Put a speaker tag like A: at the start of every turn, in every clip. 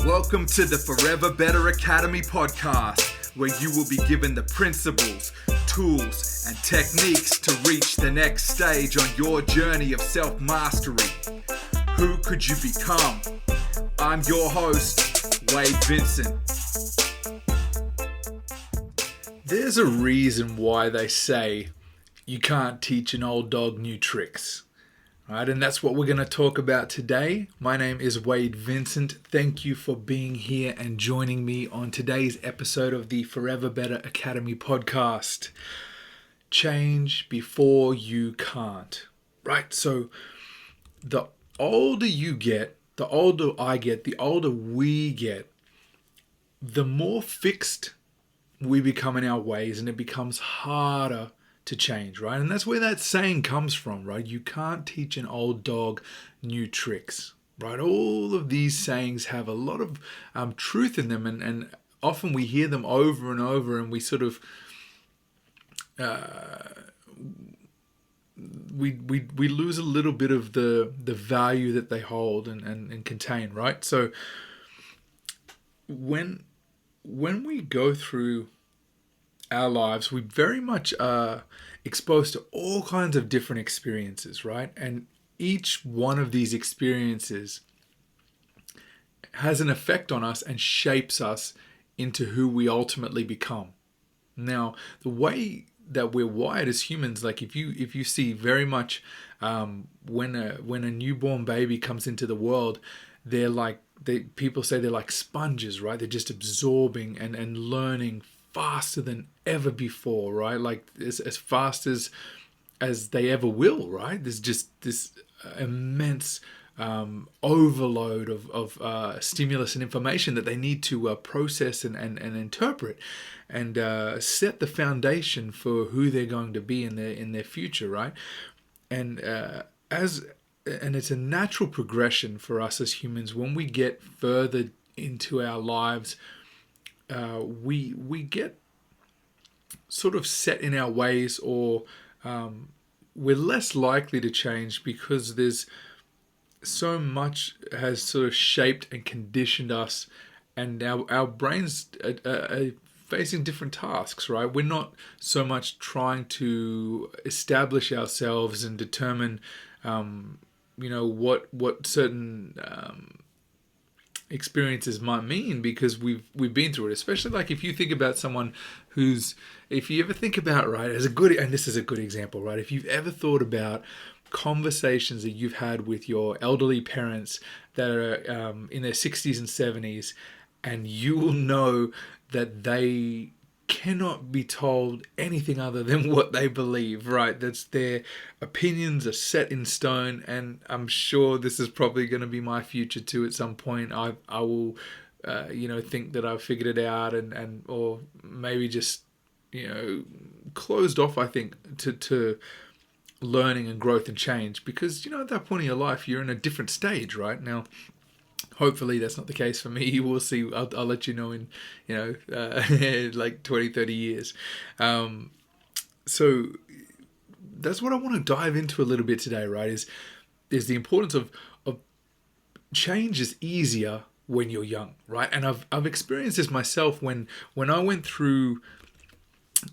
A: Welcome to the Forever Better Academy podcast, where you will be given the principles, tools, and techniques to reach the next stage on your journey of self-mastery. Who could you become? I'm your host, Wade Vincent. There's a reason why they say you can't teach an old dog new tricks. Right, and that's what we're going to talk about today. My name is Wade Vincent. Thank you for being here and joining me on today's episode of the Forever Better Academy podcast. Change before you can't. Right, so the older you get, the older I get, the older we get, the more fixed we become in our ways, and it becomes harder to change, right? And that's where that saying comes from, right? You can't teach an old dog new tricks, right? All of these sayings have a lot of truth in them, and often we hear them over and over, and we sort of we lose a little bit of the value that they hold and contain, right? So when we go through our lives, we very much are exposed to all kinds of different experiences, right? And each one of these experiences has an effect on us and shapes us into who we ultimately become. Now, the way that we're wired as humans, like if you see very much when a newborn baby comes into the world, people say they're like sponges, right? They're just absorbing and learning faster than ever before, right? Like as fast as they ever will, right? There's just this immense overload of stimulus and information that they need to process and interpret and set the foundation for who they're going to be in their future, right? And it's a natural progression for us as humans. When we get further into our lives, we get sort of set in our ways, or we're less likely to change because there's so much has sort of shaped and conditioned us, and our brains are facing different tasks, right? We're not so much trying to establish ourselves and determine what certain experiences might mean, because we've been through it. Especially like if you think about someone if you ever think about, right, and this is a good example, right? If you've ever thought about conversations that you've had with your elderly parents that are in their 60s and 70s, and you will know that they cannot be told anything other than what they believe, right? That's their opinions are set in stone, and I'm sure this is probably going to be my future too. At some point, I will, think that I've figured it out, or maybe just, closed off. I think to learning and growth and change, because at that point in your life, you're in a different stage, right? Now, hopefully that's not the case for me. We'll see. I'll let you know in, like 20, 30 years. So that's what I want to dive into a little bit today, right? Is the importance of change is easier when you're young, right? And I've experienced this myself when I went through,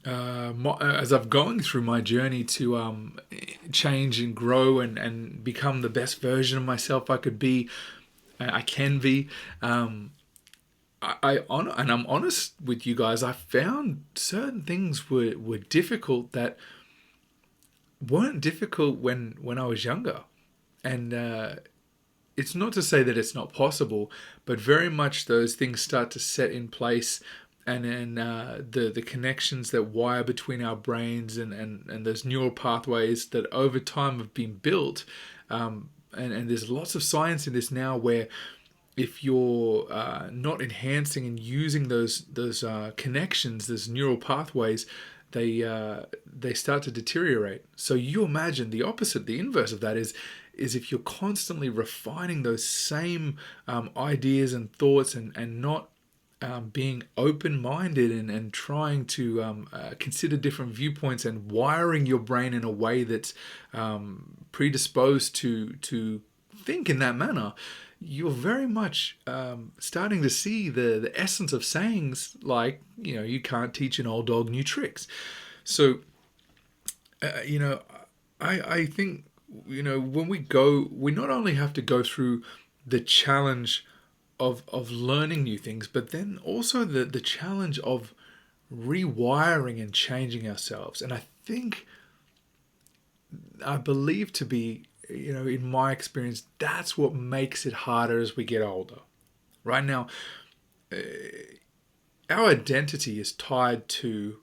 A: as I've going through my journey to change and grow and become the best version of myself I could be. I can be. And I'm honest with you guys. I found certain things were difficult that weren't difficult when I was younger, and it's not to say that it's not possible, but very much those things start to set in place, and then the connections that wire between our brains and those neural pathways that over time have been built. And there's lots of science in this now, where if you're not enhancing and using those connections, those neural pathways, they start to deteriorate. So you imagine the opposite, the inverse of that is if you're constantly refining those same ideas and thoughts and not being open-minded and trying to consider different viewpoints and wiring your brain in a way that's predisposed to think in that manner, you're very much starting to see the essence of sayings like, you can't teach an old dog new tricks. So, you know, I think, when we not only have to go through the challenge of learning new things, but then also the challenge of rewiring and changing ourselves. And I believe to be, in my experience, that's what makes it harder as we get older. Right now, our identity is tied to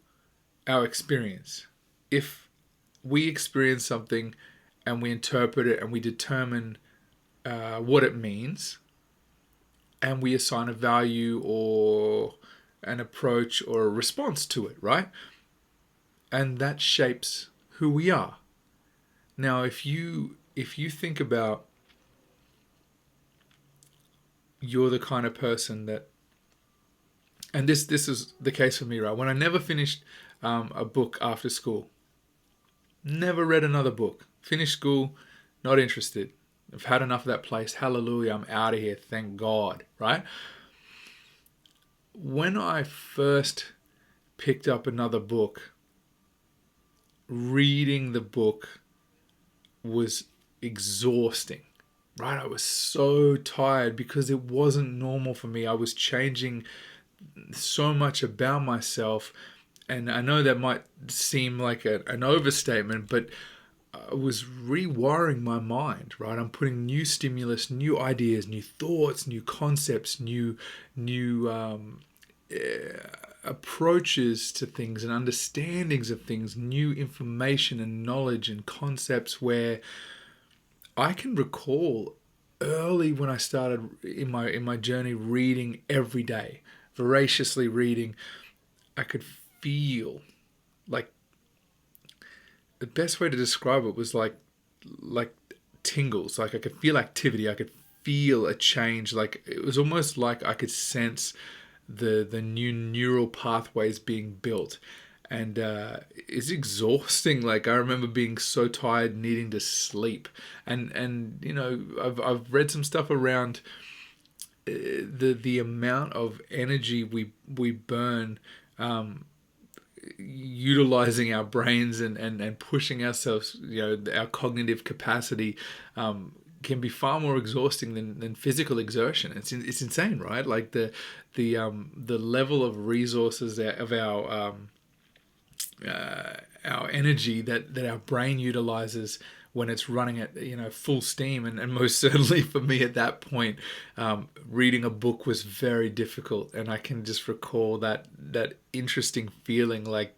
A: our experience. If we experience something and we interpret it and we determine what it means, and we assign a value or an approach or a response to it, right? And that shapes who we are. Now, if you think about, you're the kind of person that, and this is the case for me, right? When I never finished a book after school, never read another book, finished school, not interested. I've had enough of that place. Hallelujah, I'm out of here. Thank God, right? When I first picked up another book, reading the book was exhausting, right? I was so tired because it wasn't normal for me. I was changing so much about myself. And I know that might seem like an overstatement, but I was rewiring my mind, right? I'm putting new stimulus, new ideas, new thoughts, new concepts, new approaches to things and understandings of things, new information and knowledge and concepts, where I can recall early when I started in my journey reading every day, voraciously reading. I could feel like, the best way to describe it was like tingles. Like I could feel activity. I could feel a change. Like it was almost like I could sense the new neural pathways being built. And it's exhausting. Like I remember being so tired, needing to sleep. And I've read some stuff around the amount of energy we burn, utilizing our brains and pushing ourselves, our cognitive capacity, can be far more exhausting than physical exertion. It's insane, right? Like the level of resources of our energy that our brain utilizes when it's running at full steam, and most certainly for me at that point, reading a book was very difficult. And I can just recall that interesting feeling, like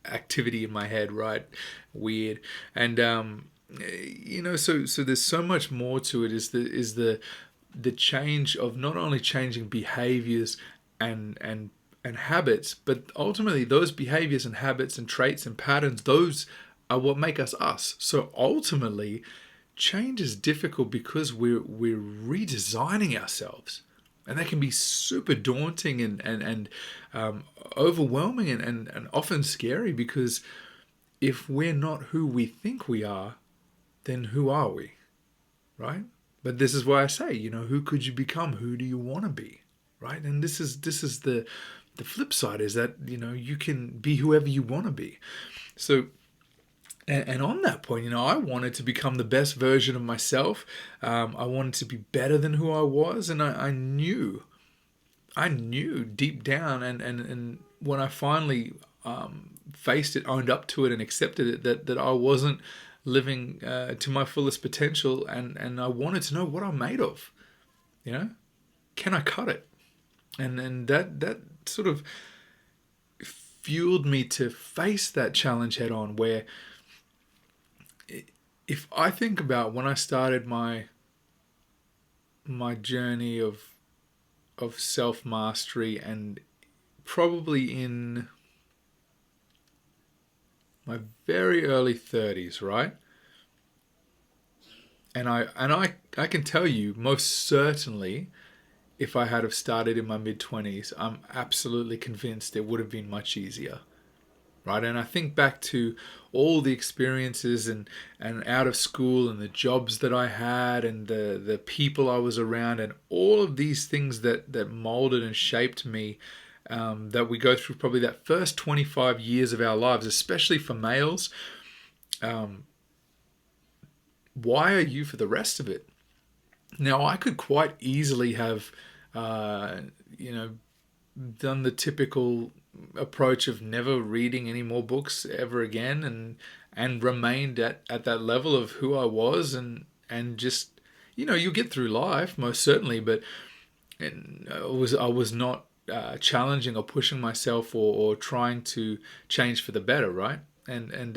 A: activity in my head, right? Weird. And so there's so much more to it. Is the change of not only changing behaviors and habits, but ultimately those behaviors and habits and traits and patterns, those are what make us us. So ultimately, change is difficult because we're redesigning ourselves, and that can be super daunting and overwhelming and often scary, because if we're not who we think we are, then who are we, right? But this is why I say, who could you become? Who do you want to be, right? And this is the flip side, is that you can be whoever you want to be. So, and on that point, I wanted to become the best version of myself. I wanted to be better than who I was, and I knew deep down, and when I finally faced it, owned up to it, and accepted it, that I wasn't living to my fullest potential, and I wanted to know what I'm made of. Can I cut it? And that sort of fueled me to face that challenge head on. Where, if I think about when I started my journey of self mastery, and probably in my very early 30s, right? And I can tell you, most certainly, if I had have started in my mid 20s, I'm absolutely convinced it would have been much easier. right? And I think back to all the experiences and out of school and the jobs that I had and the people I was around and all of these things that molded and shaped me, that we go through probably that first 25 years of our lives, especially for males. Why are you for the rest of it? Now, I could quite easily have, uh, you know, done the typical approach of never reading any more books ever again, and remained at that level of who I was, and just, you get through life most certainly, but I was not challenging or pushing myself, or trying to change for the better, right? And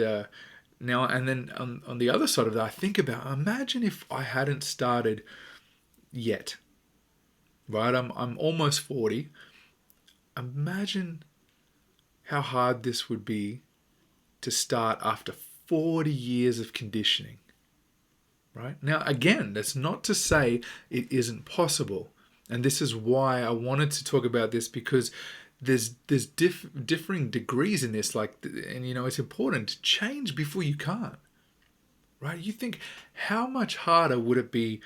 A: now and then on the other side of that, I think about, imagine if I hadn't started yet, right? I'm almost 40. Imagine how hard this would be to start after 40 years of conditioning, right? Now, again, that's not to say it isn't possible. And this is why I wanted to talk about this, because there's differing degrees in this. Like, and it's important to change before you can't, right? You think, how much harder would it be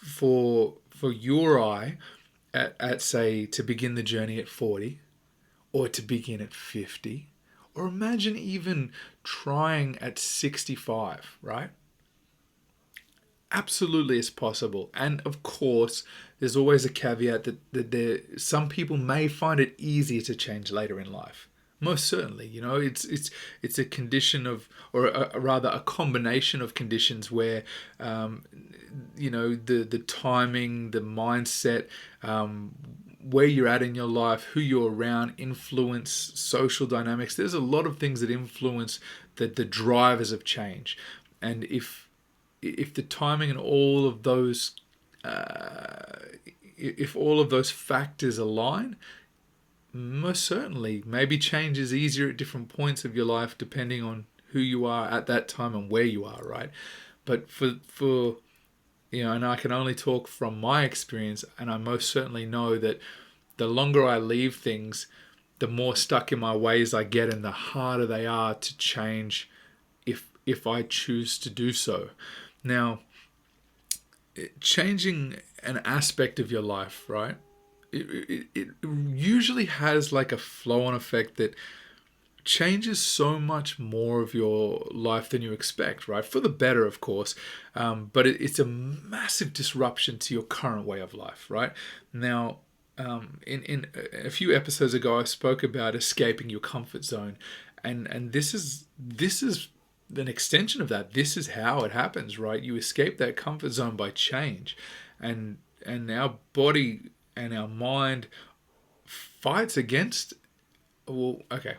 A: for your eye at say to begin the journey at 40, or to begin at 50, or imagine even trying at 65, right? Absolutely, it's possible. And of course, there's always a caveat that some people may find it easier to change later in life. Most certainly, it's a condition of, or rather a combination of conditions where, the timing, the mindset, where you're at in your life, who you're around, influence, social dynamics. There's a lot of things that influence the drivers of change, and if the timing and all of those, if all of those factors align, most certainly, maybe change is easier at different points of your life depending on who you are at that time and where you are, right? But for and I can only talk from my experience, and I most certainly know that the longer I leave things, the more stuck in my ways I get, and the harder they are to change if I choose to do so. Now, changing an aspect of your life, right? It usually has like a flow-on effect that changes so much more of your life than you expect, right? For the better, of course, but it's a massive disruption to your current way of life, right? Now, in a few episodes ago, I spoke about escaping your comfort zone, and this is an extension of that. This is how it happens, right? You escape that comfort zone by change, and our body and our mind fights against. Well, okay,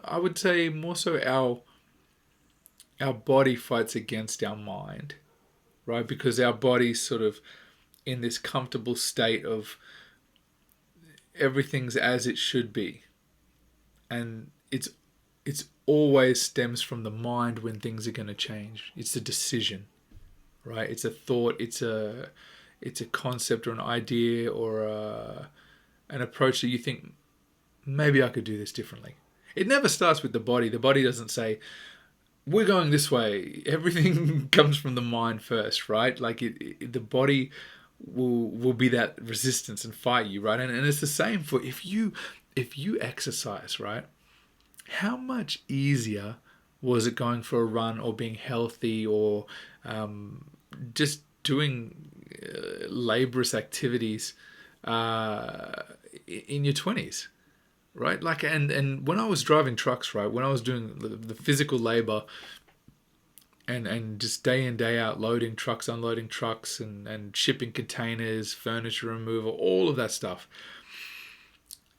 A: I would say more so our body fights against our mind, right? Because our body's sort of in this comfortable state of everything's as it should be, and it's always stems from the mind when things are going to change. It's a decision, right? It's a thought. It's a concept or an idea or an approach that you think, maybe I could do this differently. It never starts with the body. The body doesn't say, we're going this way. Everything comes from the mind first, right? Like the body will be that resistance and fight you, right? And it's the same for if you exercise, right? How much easier was it going for a run, or being healthy, or just doing laborious activities in your 20s, right? Like, and when I was driving trucks, right, when I was doing the physical labor and just day in, day out, loading trucks, unloading trucks, and shipping containers, furniture removal, all of that stuff.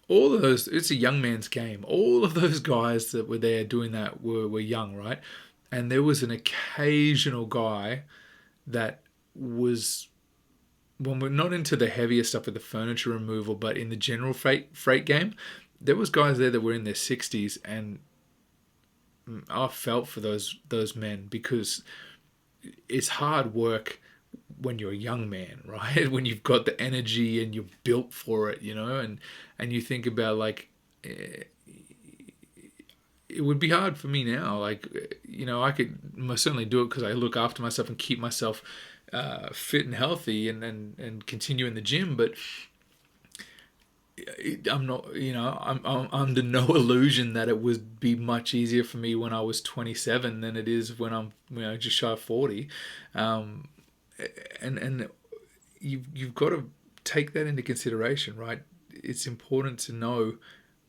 A: All of those, it's a young man's game. All of those guys that were there doing that were young, right? And there was an occasional guy that was, when we're not into the heavier stuff with the furniture removal, but in the general freight game, there was guys there that were in their 60s, and I felt for those men, because it's hard work when you're a young man, right? When you've got the energy and you're built for it, and you think about, like, it would be hard for me now. Like, I could most certainly do it because I look after myself and keep myself fit and healthy, and continue in the gym. But I'm not, I'm under no illusion that it would be much easier for me when I was 27 than it is when I'm, just shy of 40. Um, and you've got to take that into consideration, right? It's important to know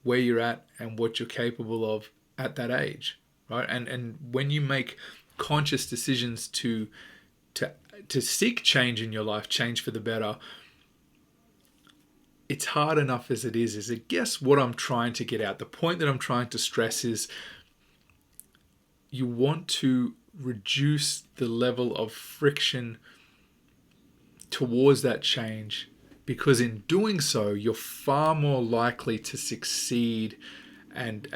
A: where you're at and what you're capable of at that age, right? And when you make conscious decisions to seek change in your life, change for the better, it's hard enough as it is. I guess what I'm trying to get out, the point that I'm trying to stress is you want to reduce the level of friction towards that change, because in doing so, you're far more likely to succeed and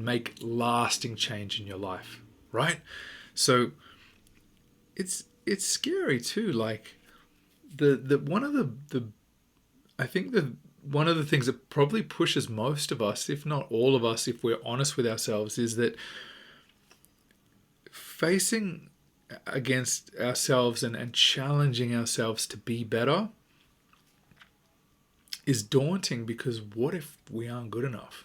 A: make lasting change in your life, right? So it's scary too. Like the one of the I think that one of the things that probably pushes most of us, if not all of us, if we're honest with ourselves, is that facing against ourselves and challenging ourselves to be better is daunting, because what if we aren't good enough?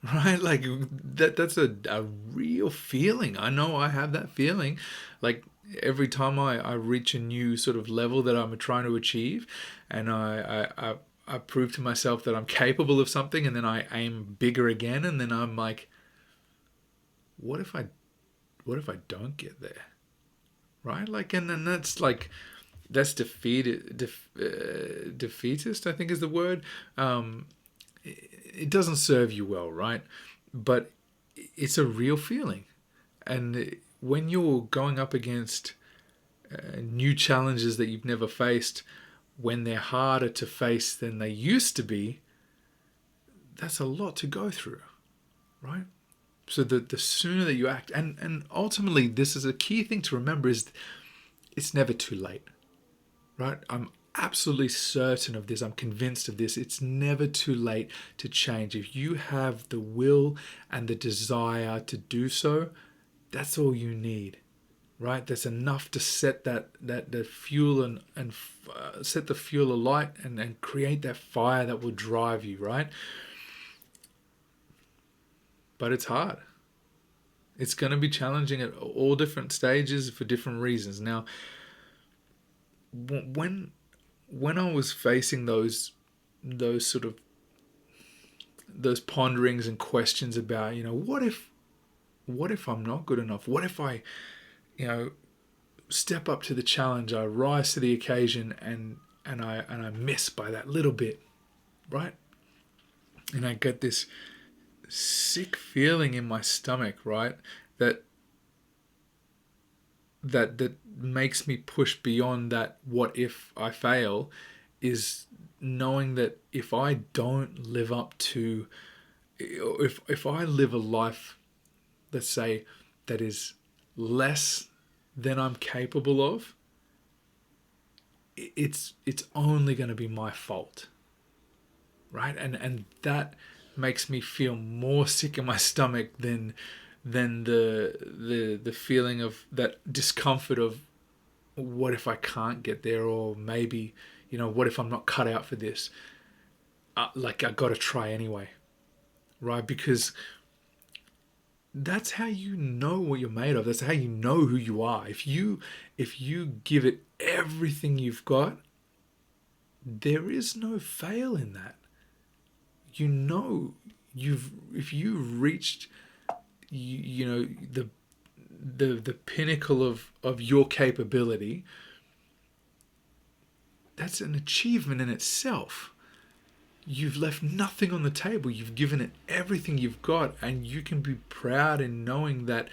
A: Right? Like that's a real feeling. I know I have that feeling. Like every time I reach a new sort of level that I'm trying to achieve, and I prove to myself that I'm capable of something, and then I aim bigger again, and then I'm like, what if I don't get there? Right? Like, and then that's defeatist, I think is the word. It doesn't serve you well, right? But it's a real feeling. And when you're going up against new challenges that you've never faced, when they're harder to face than they used to be, that's a lot to go through, right? So the sooner that you act, and ultimately this is a key thing to remember, is it's never too late, right? I'm absolutely certain of this. I'm convinced of this. It's never too late to change. If you have the will and the desire to do so, that's all you need, right? That's enough to set the fuel and set the fuel alight and create that fire that will drive you, right? But it's hard. It's going to be challenging at all different stages for different reasons. Now, when I was facing those sort of those ponderings and questions about, what if I'm not good enough? What if I, step up to the challenge, I rise to the occasion, and I miss by that little bit, right? And I get this sick feeling in my stomach, right? That makes me push beyond that. What if I fail? Is knowing that if I don't live up to, if I live a life, let's say, that is less than I'm capable of, it's only going to be my fault, right? And that makes me feel more sick in my stomach than the feeling of that discomfort of what if I can't get there, or maybe, what if I'm not cut out for this? Like, I got to try anyway, right? Because that's how you know what you're made of. That's how you know who you are. If you give it everything you've got, there is no fail in that. If you've reached the pinnacle of your capability, that's an achievement in itself. You've left nothing on the table. You've given it everything you've got, and you can be proud in knowing that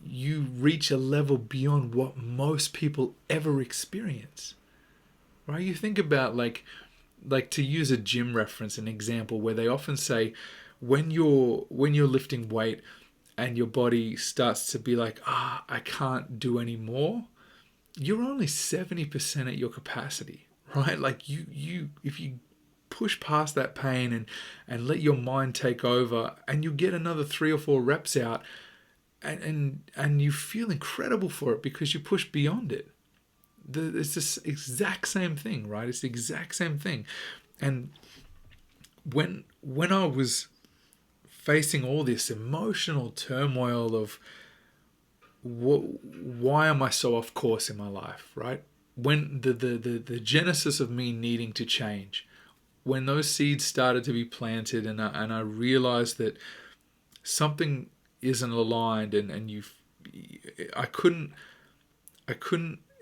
A: you reach a level beyond what most people ever experience, right? You think about, like to use a gym reference, an example where they often say, when you're lifting weight and your body starts to be like, I can't do any more, you're only 70% at your capacity, right? Like, you if you push past that pain and let your mind take over, and you get another 3 or 4 reps out, and you feel incredible for it because you push beyond it. It's this exact same thing, right? It's the exact same thing. And when I was facing all this emotional turmoil of why am I so off course in my life, right? When the genesis of me needing to change, when those seeds started to be planted, and I realized that something isn't aligned, and I couldn't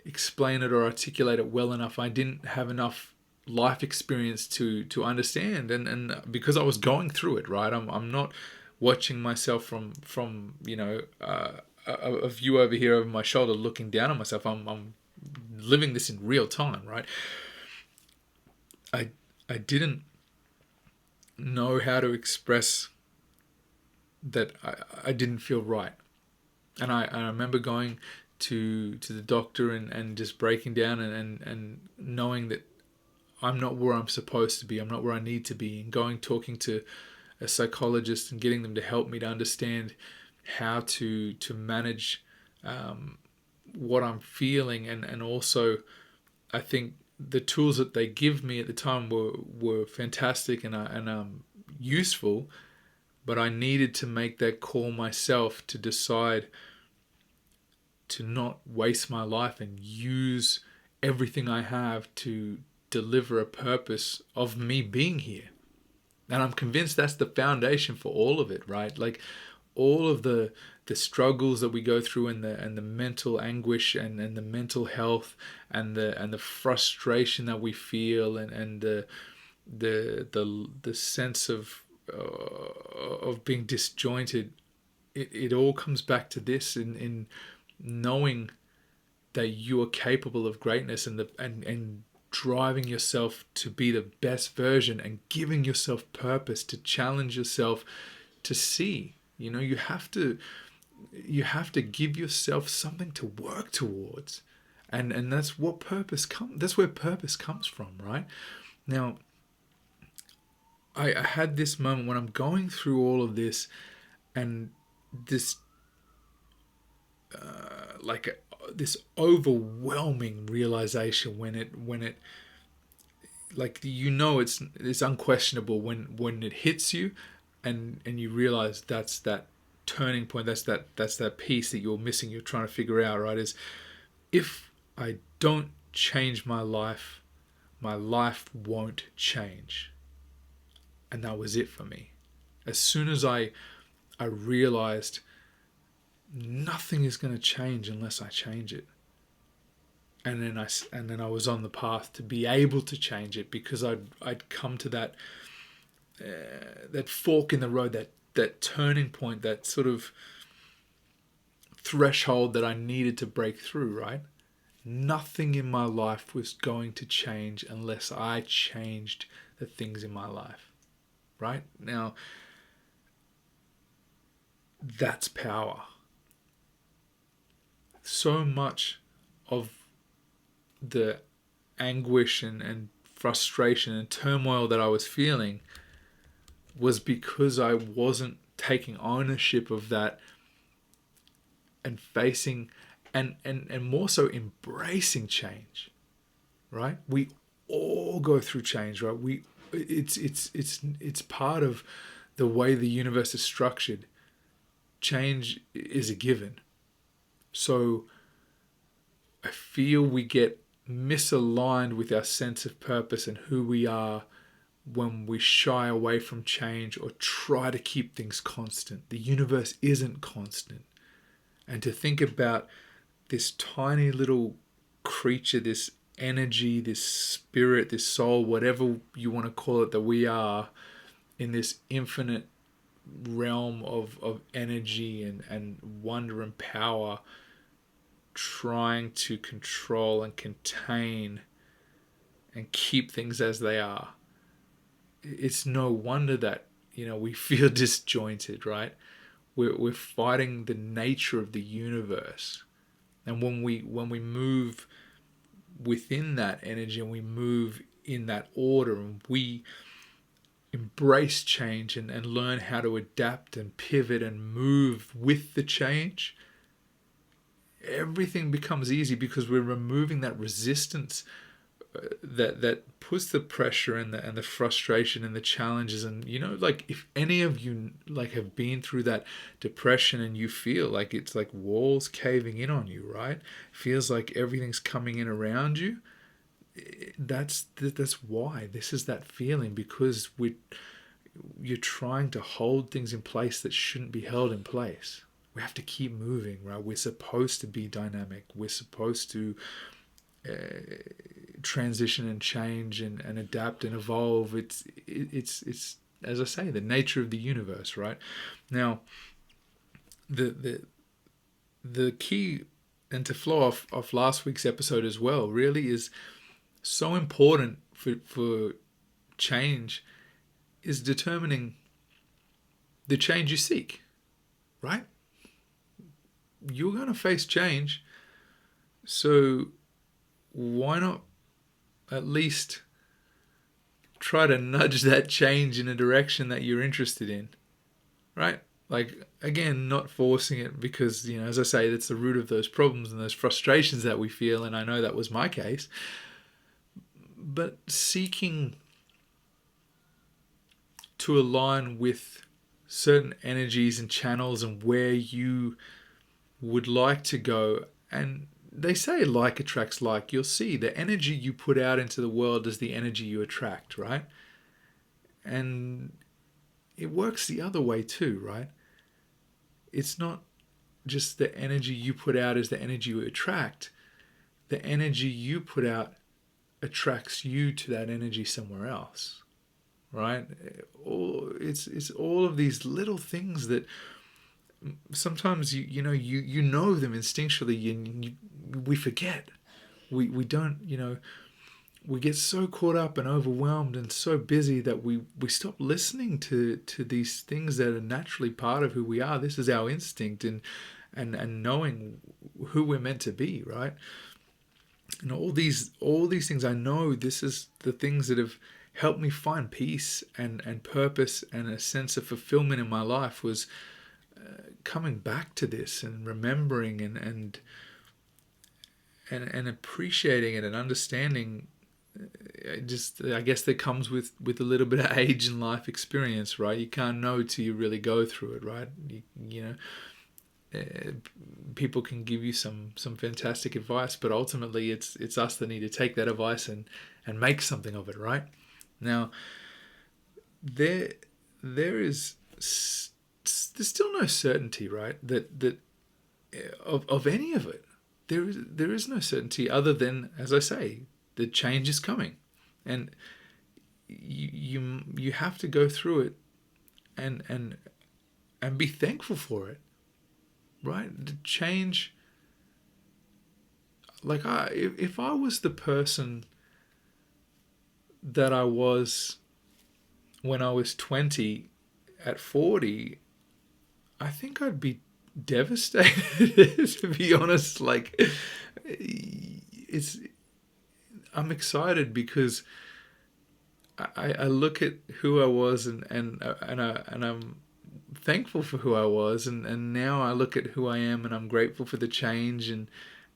A: explain it or articulate it well enough. I didn't have enough life experience to understand, and because I was going through it, right? I'm not watching myself from a view over here over my shoulder, looking down on myself. I'm living this in real time, right? I didn't know how to express that I didn't feel right, and I remember going to the doctor and just breaking down and knowing that I'm not where I'm supposed to be. I'm not where I need to be. And talking to a psychologist and getting them to help me to understand how to manage what I'm feeling. And also, I think the tools that they give me at the time were fantastic and useful, but I needed to make that call myself to decide to not waste my life and use everything I have to deliver a purpose of me being here. And I'm convinced that's the foundation for all of it, right? Like all of the struggles that we go through, and the mental anguish and the mental health and the frustration that we feel, and the sense of being disjointed. It all comes back to this in knowing that you are capable of greatness, and driving yourself to be the best version, and giving yourself purpose to challenge yourself to see. You have to give yourself something to work towards, and that's what that's where purpose comes from, right? Now, I had this moment when I'm going through all of this, and this this overwhelming realization when it like it's unquestionable when it hits you, and you realize that's that turning point, that's that piece that you're missing, you're trying to figure out, right? Is if I don't change my life won't change. And that was it for me. As soon as I realized nothing is going to change unless I change it. And then I was on the path to be able to change it, because I'd come to that fork in the road, that turning point, that sort of threshold that I needed to break through, right? Nothing in my life was going to change unless I changed the things in my life, right? Now, that's power. So much of the anguish and frustration and turmoil that I was feeling was because I wasn't taking ownership of that and facing and more so embracing change, right? We all go through change, right? It's part of the way the universe is structured. Change is a given. So I feel we get misaligned with our sense of purpose and who we are when we shy away from change or try to keep things constant. The universe isn't constant. And to think about this tiny little creature, this energy, this spirit, this soul, whatever you want to call it, that we are in this infinite realm of energy and wonder and power, trying to control and contain and keep things as they are. It's no wonder that we feel disjointed, right? We're fighting the nature of the universe, and when we move within that energy and we move in that order, and we embrace change and learn how to adapt and pivot and move with the change, everything becomes easy because we're removing that resistance that puts the pressure and the frustration and the challenges. And like, if any of you like have been through that depression and you feel like it's like walls caving in on you, right? Feels like everything's coming in around you. That's why this is that feeling, because you're trying to hold things in place that shouldn't be held in place. We have to keep moving, right? We're supposed to be dynamic. We're supposed to transition and change and adapt and evolve. It's as I say, the nature of the universe, right? Now, the key, and to flow off last week's episode as well, really is so important for change, is determining the change you seek, right? You're going to face change, so why not at least try to nudge that change in a direction that you're interested in, right? Like, again, not forcing it, because, as I say, that's the root of those problems and those frustrations that we feel, and I know that was my case. But seeking to align with certain energies and channels and where you would like to go. And they say like attracts like. You'll see the energy you put out into the world is the energy you attract, right? And it works the other way too, right? It's not just the energy you put out is the energy you attract. The energy you put out attracts you to that energy somewhere else, right? It's all of these little things that sometimes you know them instinctually, and we forget. We don't, we get so caught up and overwhelmed and so busy that we stop listening to these things that are naturally part of who we are. This is our instinct, and knowing who we're meant to be, right? And all these things, I know this is the things that have helped me find peace and purpose and a sense of fulfillment in my life, was coming back to this and remembering and appreciating it and understanding. I guess that comes with a little bit of age and life experience, right? You can't know till you really go through it, right? People can give you some fantastic advice, but ultimately it's us that need to take that advice and make something of it, right? Now, there's still no certainty, right? That of any of it. There is no certainty other than, as I say, the change is coming, and you have to go through it and be thankful for it, right? The change. Like, if I was the person that I was when I was 20, at 40, I think I'd be devastated, to be honest. Like, I'm excited because I look at who I was, and I'm thankful for who I was, and now I look at who I am, and I'm grateful for the change, and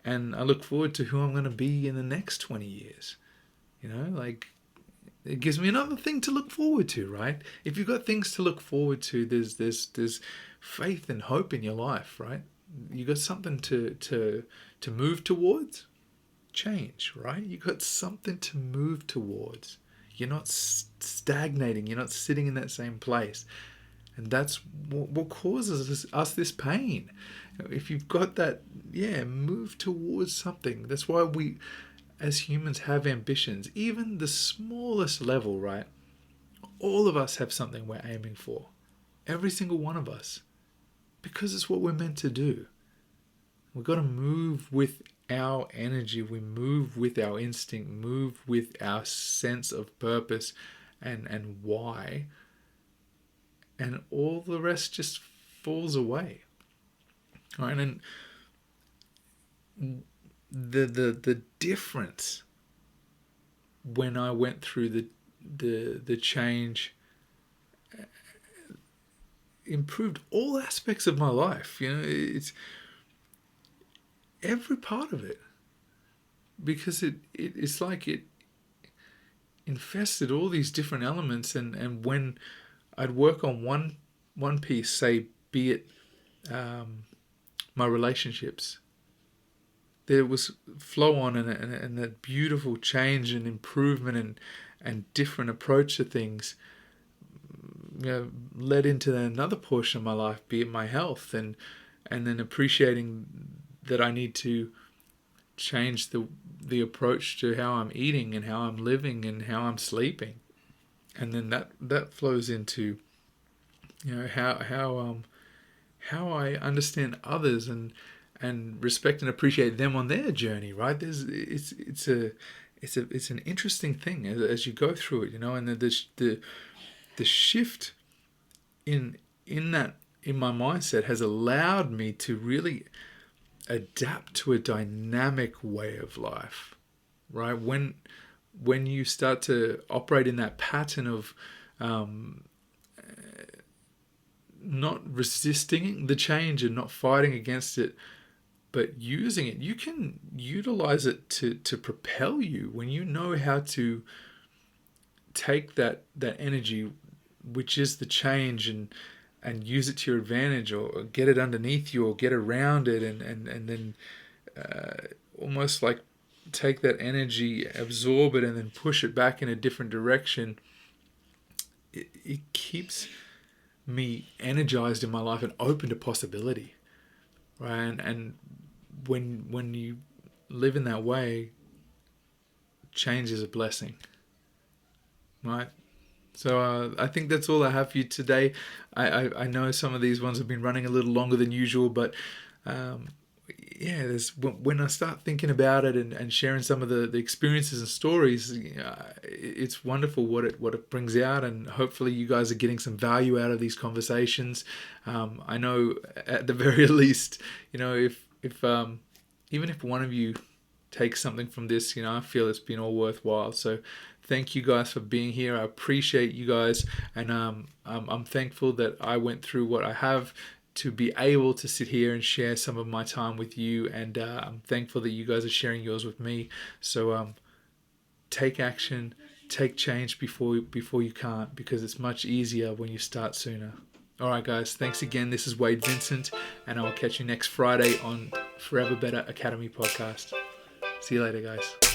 A: I look forward to who I'm going to be in the next 20 years. Like, it gives me another thing to look forward to, right? If you've got things to look forward to, there's faith and hope in your life, right? You got something to move towards. Change, right? You got something to move towards. You're not stagnating. You're not sitting in that same place, and that's what causes us this pain. If you've got that, move towards something. That's why we, as humans, have ambitions, even the smallest level, right? All of us have something we're aiming for. Every single one of us, because it's what we're meant to do. We've got to move with our energy. We move with our instinct, move with our sense of purpose and why. And all the rest just falls away. All right, and the difference when I went through the change, improved all aspects of my life. It's every part of it, because it's like it infested all these different elements, and when I'd work on one piece, say, be it my relationships, there was flow on, and that beautiful change and improvement and different approach to things, led into another portion of my life, be it my health, and then appreciating that I need to change the approach to how I'm eating and how I'm living and how I'm sleeping, and then that flows into how I understand others and respect and appreciate them on their journey. Right? It's an interesting thing as you go through it, and the shift in my mindset has allowed me to really adapt to a dynamic way of life. Right? When you start to operate in that pattern of not resisting the change and not fighting against it, but using it, you can utilize it to propel you. When you know how to take that energy, which is the change, and use it to your advantage, or get it underneath you, or get around it, and then almost like take that energy, absorb it, and then push it back in a different direction, it keeps me energized in my life and open to possibility, right? And when you live in that way, change is a blessing, right? So I think that's all I have for you today. I know some of these ones have been running a little longer than usual, but when I start thinking about it and sharing some of the experiences and stories, it's wonderful what it brings out, and hopefully you guys are getting some value out of these conversations. I know at the very least, if even if one of you takes something from this, I feel it's been all worthwhile. So thank you guys for being here. I appreciate you guys, and I'm thankful that I went through what I have to be able to sit here and share some of my time with you, and I'm thankful that you guys are sharing yours with me. So take action, take change before you can't, because it's much easier when you start sooner. All right, guys, thanks again. This is Wade Vincent, and I will catch you next Friday on Forever Better Academy podcast. See you later, guys.